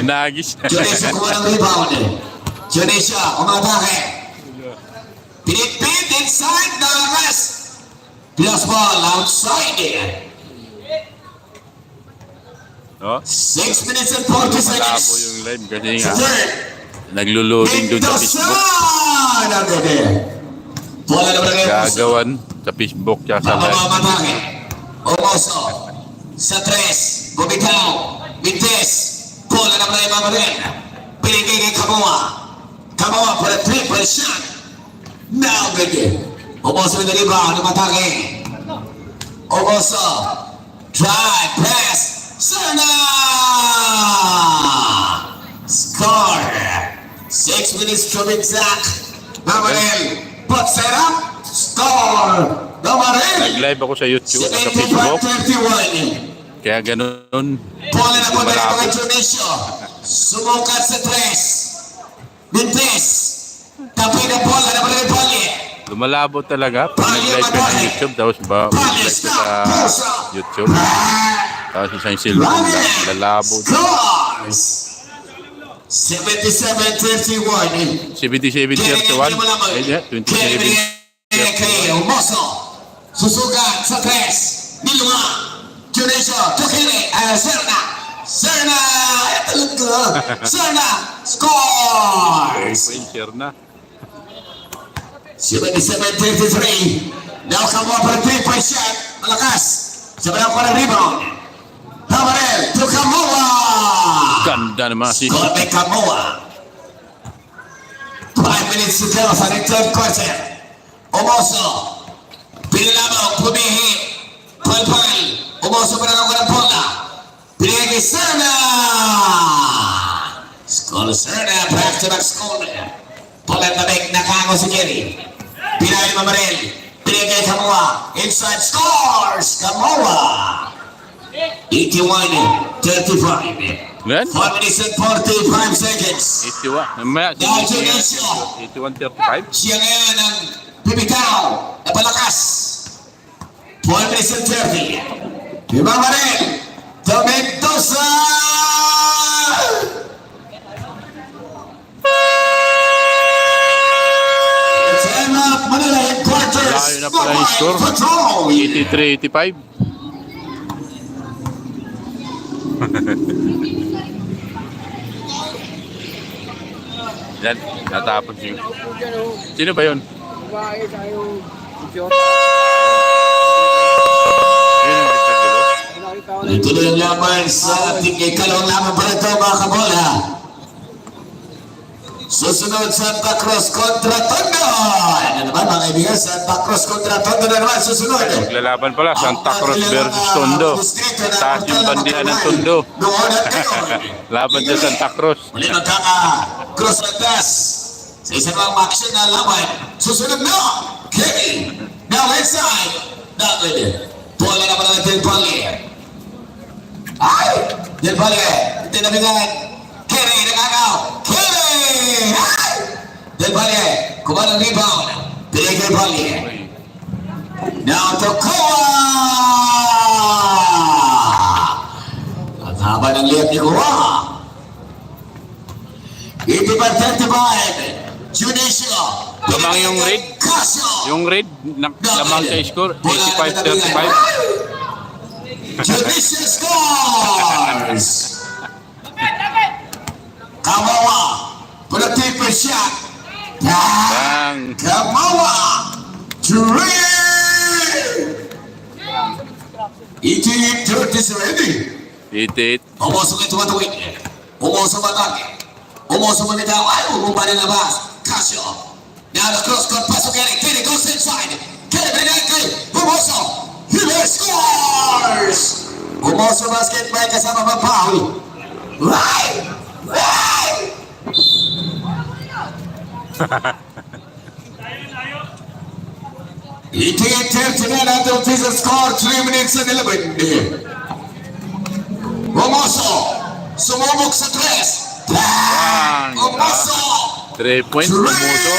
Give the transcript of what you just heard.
Nagis. Junisha kuha ng rebound. Junisha, umatake. Pinipit inside the rest. Plus ball outside. Oh, 6 minutes and 40 malabo seconds. yung live kasi nga naglo-loading doon sa Facebook. Bola na barangay Omoso. Gagawan sa Facebook tsaka sa live. Mamamatake. Omoso. Sa 3. Bumitaw. Mintes. Bola na barangay Mamarel. Pinigay kay Kamoa. Kamoa for a triple shot. Now good. Omoso with the rebound. Matake. Omoso. Drive. Pass. Serna! Score! 6 minutes to exact. Mamarel, puts it up. Score! Mamarel! Nag-live ako sa YouTube at sa Facebook. 75-31. Kaya ganun. Bola na po na Malabo. mga Indonesia. Sumukat sa 3. Mintes. Tapi na bola na mga Pali. Lumalabo talaga pag nag-live ka sa YouTube. Tapos live ka sa YouTube. Tapos isang silver lang. Lalabo. Scores! 77-31. 77-31. Eh, 27. Omoso. Susugat sa 3. Niluma. Junisha. Tukili. Serna. Serna. Serna. Scores! Share na. 77-33. Now come up for a 3-point shot. Malakas. Sabayan ko ng rebound. Hamarel to Kamoa. Ganda naman si Score by Kamoa. 5 minutes to go sa third quarter. Omoso. Pinilabang, pumihi. Palpal. Omoso pa lang ako ng bola. Pinigay kay Serna. Score Serna. Back-to-back score. Bola na big. Nakago si Jerry. Pinagay Mamarel. Pinigay kay Kamoa. Inside scores. Kamoa. 81-35. Gan? 5 minutes and 45 seconds. 81. Mamaya, Dahil Junisha. 81-35. Siya ngayon ang bibitaw na palakas. 12 minutes and 30. Mamarel. To Mendoza. Time up Manila headquarters. Layo na pala yung score. Patrol. 83-85. Yan, natapos yun. Sino ba yun? Babae tayo. Yun yung nagkagulo. Ituloy ang laban sa ating ikalawang laban para ito mga kabola. Susunod Santa Cruz kontra Tondo. Ano naman mga kaibigan, Santa Cruz kontra Tondo na naman susunod. Maglalaban pala, Santa Cruz versus Tondo. Taas yung bandihan ng Tondo. Laban sa Santa Cruz. Muli magkaka-cross landas sa isang mga action na laban. Susunod na, Kenny. Now inside. David. Bola naman ang Del Valle. Ay! Del Valle. Hindi na bigyan. Kenny, nakakaw. Kenny! Ay! Del Valle. Kumala ng rebound. Pinay kay Valle. Now to Koa! Ang haba ng liyap ni Koa. 85-35. Junisha. Lamang yung red. Yung red, lamang sa score, 85-35. Junisha scores! Kawawa. For a paper shot. Bang. Kawawa. 88-37. 88. Omoso kayo tumatuwid. Omoso matake. Omoso mamitaw. Ay, umumpa na labas. Casio. Now the cross court pass to Kenny. Kenny goes inside. Kenny binigay kay Omoso. He scores! Omoso basket by kasama pa foul. Right! Right! Iti-39 until Pisa score 3 minutes and 11. Omoso. Sumubok sa 3. Bang! Omoso. 3 points, Pumuso.